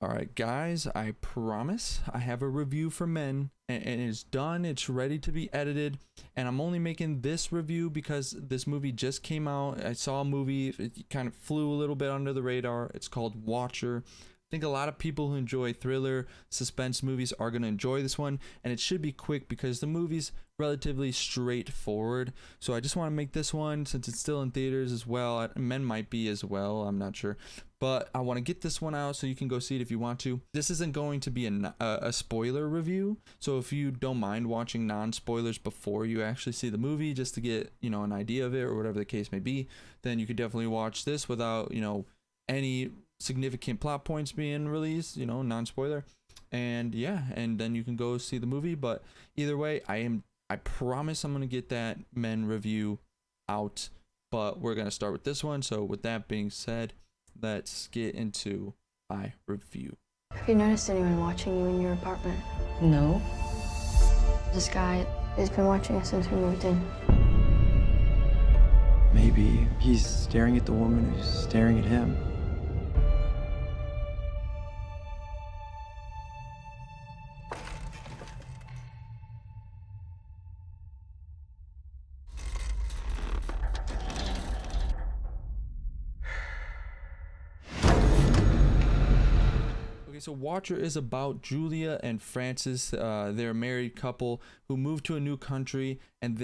All right, guys, I promise I have a review for Men, and it's done. It's ready to be edited. And I'm only making this review because this movie just came out. I saw a movie, it kind of flew a little bit under the radar. It's called Watcher. I think a lot of people who enjoy thriller, suspense movies are going to enjoy this one, and it should be quick because the movie's relatively straightforward. So I just want to make this one since it's still in theaters as well. Men might be as well, I'm not sure. But I want to get this one out so you can go see it if you want to. This isn't going to be a spoiler review, so if you don't mind watching non-spoilers before you actually see the movie, just to get an idea of it or whatever the case may be, then you could definitely watch this without any significant plot points being released, non-spoiler. And yeah, and then you can go see the movie. But either way, I promise I'm gonna get that Men review out. But we're gonna start with this one. So with that being said, let's get into my review. Have you noticed anyone watching you in your apartment? No. This guy has been watching us since we moved in. Maybe he's staring at the woman who's staring at him. So Watcher is about Julia and Francis. They're a married couple who moved to a new country, and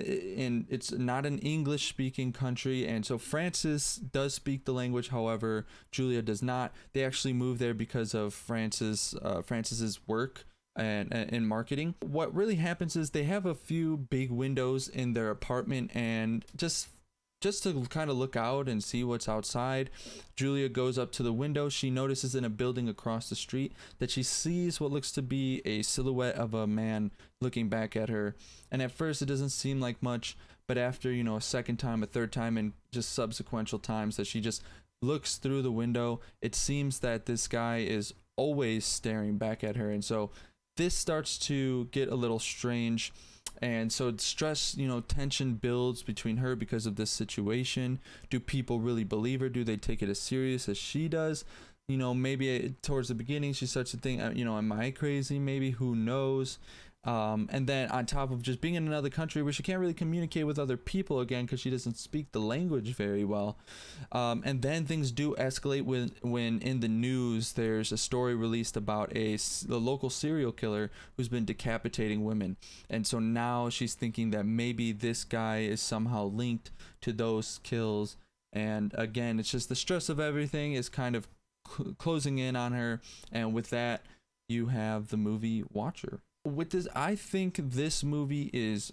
it's not an English-speaking country. And so Francis does speak the language, however, Julia does not. They actually moved there because of Francis's work and in marketing. What really happens is they have a few big windows in their apartment, and just to kind of look out and see what's outside, Julia goes up to the window. She notices in a building across the street that she sees what looks to be a silhouette of a man looking back at her. And at first it doesn't seem like much, but after, a second time, a third time, and just subsequent times that she just looks through the window, it seems that this guy is always staring back at her. And so this starts to get a little strange. And so stress, tension builds between her because of this situation. Do people really believe her? Do they take it as serious as she does? Maybe towards the beginning she starts to think, am I crazy? Maybe, who knows? And then on top of just being in another country where she can't really communicate with other people again because she doesn't speak the language very well. And then things do escalate when in the news there's a story released about the local serial killer who's been decapitating women. And so now she's thinking that maybe this guy is somehow linked to those kills. And again, it's just the stress of everything is kind of closing in on her. And with that, you have the movie Watcher. With this, I think this movie is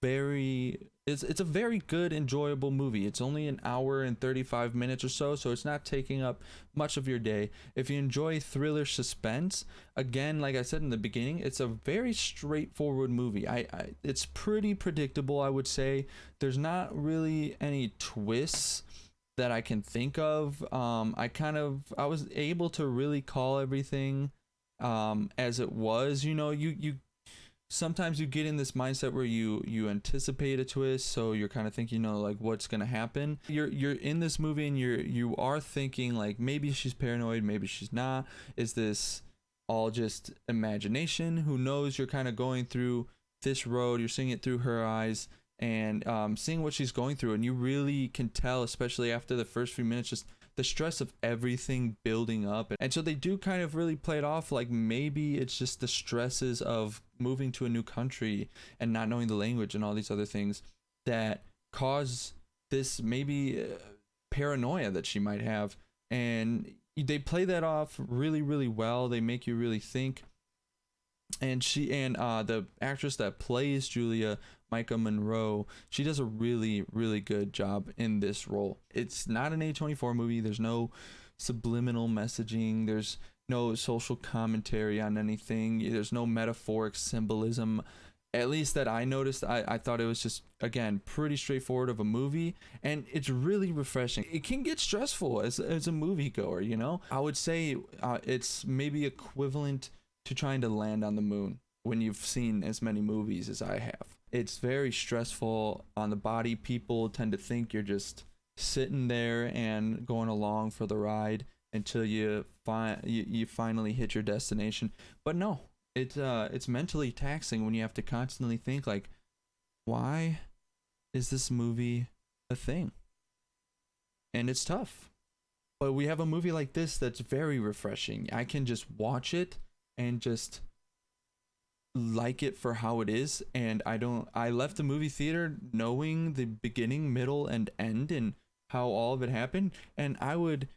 it's a very good, enjoyable movie. It's only an hour and 35 minutes or so it's not taking up much of your day. If you enjoy thriller suspense, again, like I said in the beginning, it's a very straightforward movie. It's pretty predictable, I would say. There's not really any twists that I can think of. I was able to really call everything as it was. You sometimes you get in this mindset where you anticipate a twist, so you're kind of thinking, like, what's gonna happen. You're in this movie and you are thinking, like, maybe she's paranoid, maybe she's not. Is this all just imagination? Who knows? You're kind of going through this road, you're seeing it through her eyes, and seeing what she's going through, and you really can tell, especially after the first few minutes, just the stress of everything building up. And so they do kind of really play it off like maybe it's just the stresses of moving to a new country and not knowing the language and all these other things that cause this maybe paranoia that she might have. And they play that off really, really well. They make you really think. And the actress that plays Julia, Micah Monroe, she does a really, really good job in this role. It's not an A24 movie. There's no subliminal messaging. There's no social commentary on anything. There's no metaphoric symbolism, at least that I noticed. I thought it was just, again, pretty straightforward of a movie, and it's really refreshing. It can get stressful as a moviegoer, I would say it's maybe equivalent to trying to land on the moon when you've seen as many movies as I have. It's very stressful on the body. People tend to think you're just sitting there and going along for the ride, until you finally hit your destination. But no, it's mentally taxing when you have to constantly think like, why is this movie a thing? And it's tough. But we have a movie like this that's very refreshing. I can just watch it and just like it for how it is. And I left the movie theater knowing the beginning, middle, and end and how all of it happened. And I would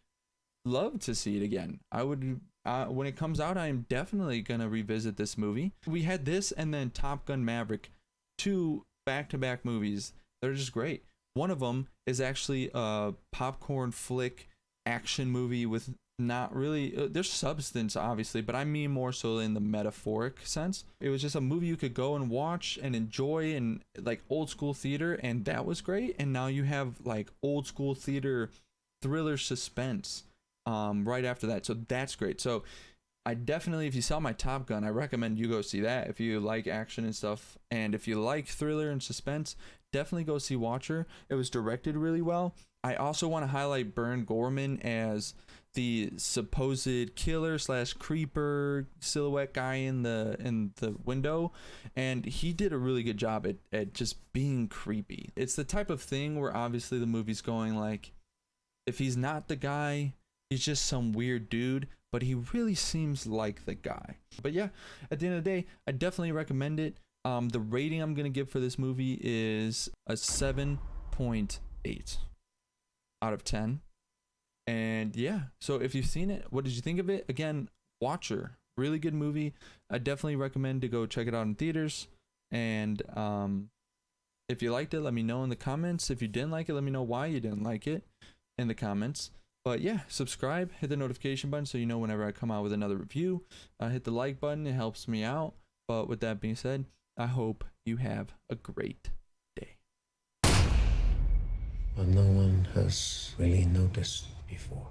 love to see it again. I would, when it comes out, I am definitely gonna revisit this movie. We had this and then Top Gun Maverick, two back-to-back movies. They're just great. One of them is actually a popcorn flick action movie with not really there's substance obviously, but I mean more so in the metaphoric sense. It was just a movie you could go and watch and enjoy, and like old school theater, and that was great. And now you have like old school theater thriller suspense right after that, so that's great. So I definitely, if you saw my Top Gun, I recommend you go see that if you like action and stuff. And if you like thriller and suspense, definitely go see Watcher. It was directed really well. I also want to highlight Bern Gorman as the supposed killer slash creeper silhouette guy in the window, and he did a really good job at just being creepy. It's the type of thing where obviously the movie's going like, if he's not the guy, he's just some weird dude, but he really seems like the guy. But yeah, at the end of the day, I definitely recommend it. The rating I'm gonna give for this movie is a 7.8 out of 10. And yeah, so if you've seen it, what did you think of it? Again, Watcher, really good movie. I definitely recommend to go check it out in theaters. And if you liked it, let me know in the comments. If you didn't like it, let me know why you didn't like it in the comments. But yeah, subscribe, hit the notification button so you know whenever I come out with another review. Hit the like button, it helps me out. But with that being said, I hope you have a great day. But no one has really noticed before.